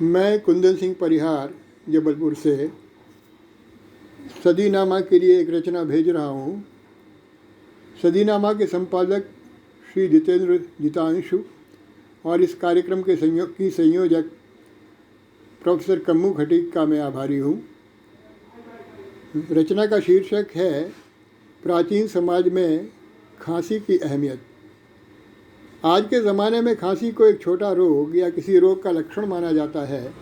मैं कुंदन सिंह परिहार जबलपुर से सदीनामा के लिए एक रचना भेज रहा हूँ। सदीनामा के संपादक श्री जितेंद्र जितांशु और इस कार्यक्रम के संयोजक प्रोफेसर कम्मू खटीक का मैं आभारी हूँ। रचना का शीर्षक है प्राचीन समाज में खांसी की अहमियत। आज के ज़माने में खांसी को एक छोटा रोग या किसी रोग का लक्षण माना जाता है,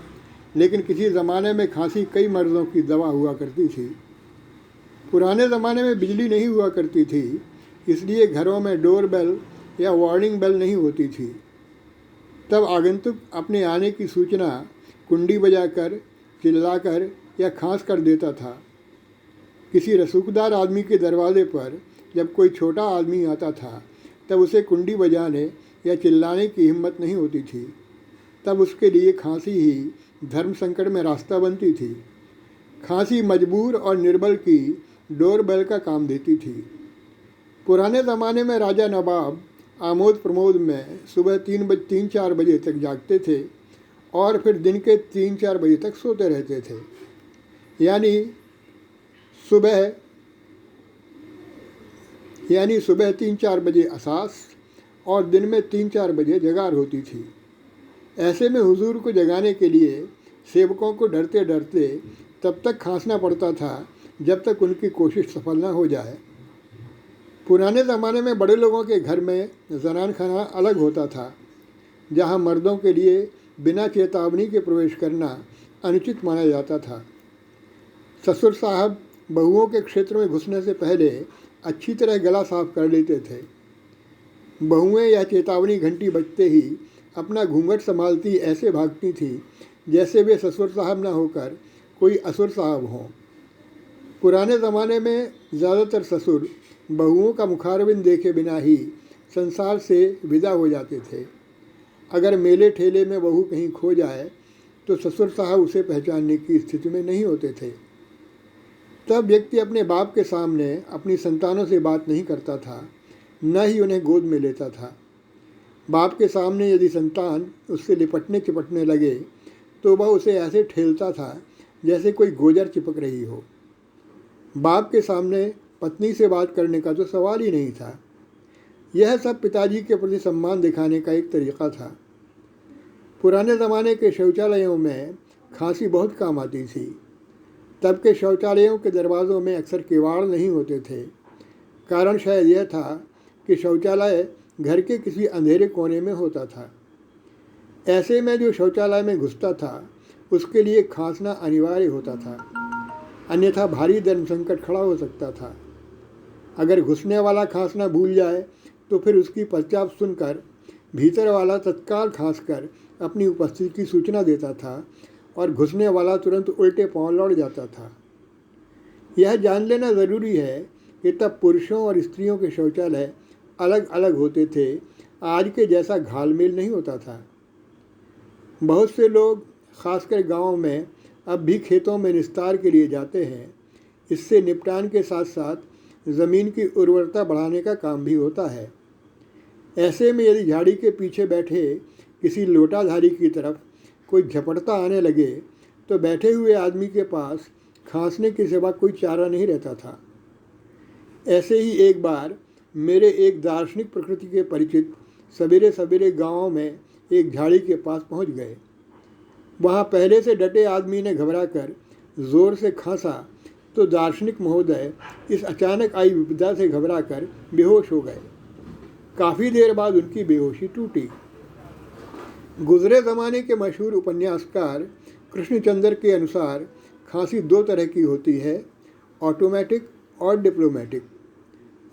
लेकिन किसी ज़माने में खांसी कई मर्ज़ों की दवा हुआ करती थी। पुराने ज़माने में बिजली नहीं हुआ करती थी, इसलिए घरों में डोर बेल या वार्निंग बेल नहीं होती थी। तब आगंतुक अपने आने की सूचना कुंडी बजाकर, चिल्लाकर या खांस कर देता था। किसी रसूखदार आदमी के दरवाजे पर जब कोई छोटा आदमी आता था, तब उसे कुंडी बजाने या चिल्लाने की हिम्मत नहीं होती थी। तब उसके लिए खांसी ही धर्म संकट में रास्ता बनती थी। खांसी मजबूर और निर्बल की डोर बेल का काम देती थी। पुराने ज़माने में राजा नवाब आमोद प्रमोद में सुबह 3-4 बजे तक जागते थे और फिर दिन के 3-4 बजे तक सोते रहते थे। यानी सुबह 3-4 बजे असास और दिन में 3-4 बजे जगार होती थी। ऐसे में हुजूर को जगाने के लिए सेवकों को डरते डरते तब तक खांसना पड़ता था जब तक उनकी कोशिश सफल न हो जाए। पुराने ज़माने में बड़े लोगों के घर में ज़नान खाना अलग होता था, जहां मर्दों के लिए बिना चेतावनी के प्रवेश करना अनुचित माना जाता था। ससुर साहब बहुओं के क्षेत्र में घुसने से पहले अच्छी तरह गला साफ कर लेते थे। बहुएं या चेतावनी घंटी बजते ही अपना घूंघट संभालती ऐसे भागती थी जैसे वे ससुर साहब न होकर कोई असुर साहब हों। पुराने ज़माने में ज़्यादातर ससुर बहुओं का मुखारबिन देखे बिना ही संसार से विदा हो जाते थे। अगर मेले ठेले में बहू कहीं खो जाए तो ससुर साहब उसे पहचानने की स्थिति में नहीं होते थे। तब व्यक्ति अपने बाप के सामने अपनी संतानों से बात नहीं करता था, न ही उन्हें गोद में लेता था। बाप के सामने यदि संतान उससे लिपटने चिपटने लगे तो वह उसे ऐसे ठेलता था जैसे कोई गोजर चिपक रही हो। बाप के सामने पत्नी से बात करने का तो सवाल ही नहीं था। यह सब पिताजी के प्रति सम्मान दिखाने का एक तरीक़ा था। पुराने ज़माने के शौचालयों में खांसी बहुत काम आती थी। तब के शौचालयों के दरवाज़ों में अक्सर किवाड़ नहीं होते थे। कारण शायद यह था कि शौचालय घर के किसी अंधेरे कोने में होता था। ऐसे में जो शौचालय में घुसता था उसके लिए खांसना अनिवार्य होता था, अन्यथा भारी धर्म संकट खड़ा हो सकता था। अगर घुसने वाला खांसना भूल जाए तो फिर उसकी पश्चात सुनकर भीतर वाला तत्काल खांसकर अपनी उपस्थिति की सूचना देता था और घुसने वाला तुरंत उल्टे पांव लौट जाता था। यह जान लेना ज़रूरी है कि तब पुरुषों और स्त्रियों के शौचालय अलग अलग होते थे। आज के जैसा घालमेल नहीं होता था। बहुत से लोग खासकर गांव में अब भी खेतों में निस्तार के लिए जाते हैं। इससे निपटान के साथ साथ ज़मीन की उर्वरता बढ़ाने का काम भी होता है। ऐसे में यदि झाड़ी के पीछे बैठे किसी लोटाधारी की तरफ कोई झपटता आने लगे तो बैठे हुए आदमी के पास खांसने के सिवा कोई चारा नहीं रहता था। ऐसे ही एक बार मेरे एक दार्शनिक प्रकृति के परिचित सवेरे सवेरे गाँव में एक झाड़ी के पास पहुंच गए। वहां पहले से डटे आदमी ने घबराकर जोर से खांसा तो दार्शनिक महोदय इस अचानक आई विपदा से घबराकर बेहोश हो गए। काफ़ी देर बाद उनकी बेहोशी टूटी। गुजरे ज़माने के मशहूर उपन्यासकार कृष्णचंद्र के अनुसार खांसी दो तरह की होती है, ऑटोमेटिक और डिप्लोमेटिक।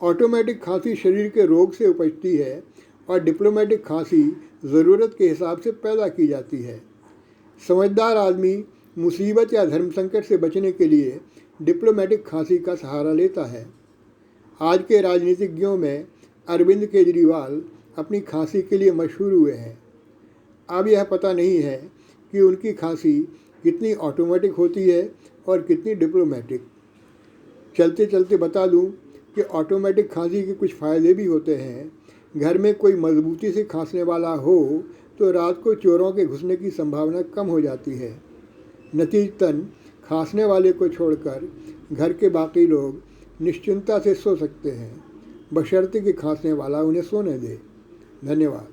ऑटोमेटिक खांसी शरीर के रोग से उपजती है और डिप्लोमेटिक खांसी ज़रूरत के हिसाब से पैदा की जाती है। समझदार आदमी मुसीबत या धर्म संकट से बचने के लिए डिप्लोमेटिक खांसी का सहारा लेता है। आज के राजनीतिज्ञों में अरविंद केजरीवाल अपनी खांसी के लिए मशहूर हुए हैं। अब यह पता नहीं है कि उनकी खांसी कितनी ऑटोमेटिक होती है और कितनी डिप्लोमेटिक। चलते चलते बता दूं कि ऑटोमेटिक खांसी के कुछ फ़ायदे भी होते हैं। घर में कोई मजबूती से खांसने वाला हो तो रात को चोरों के घुसने की संभावना कम हो जाती है। नतीजतन खांसने वाले को छोड़कर घर के बाकी लोग निश्चिंता से सो सकते हैं, बशर्ते कि खांसने वाला उन्हें सोने दे। धन्यवाद।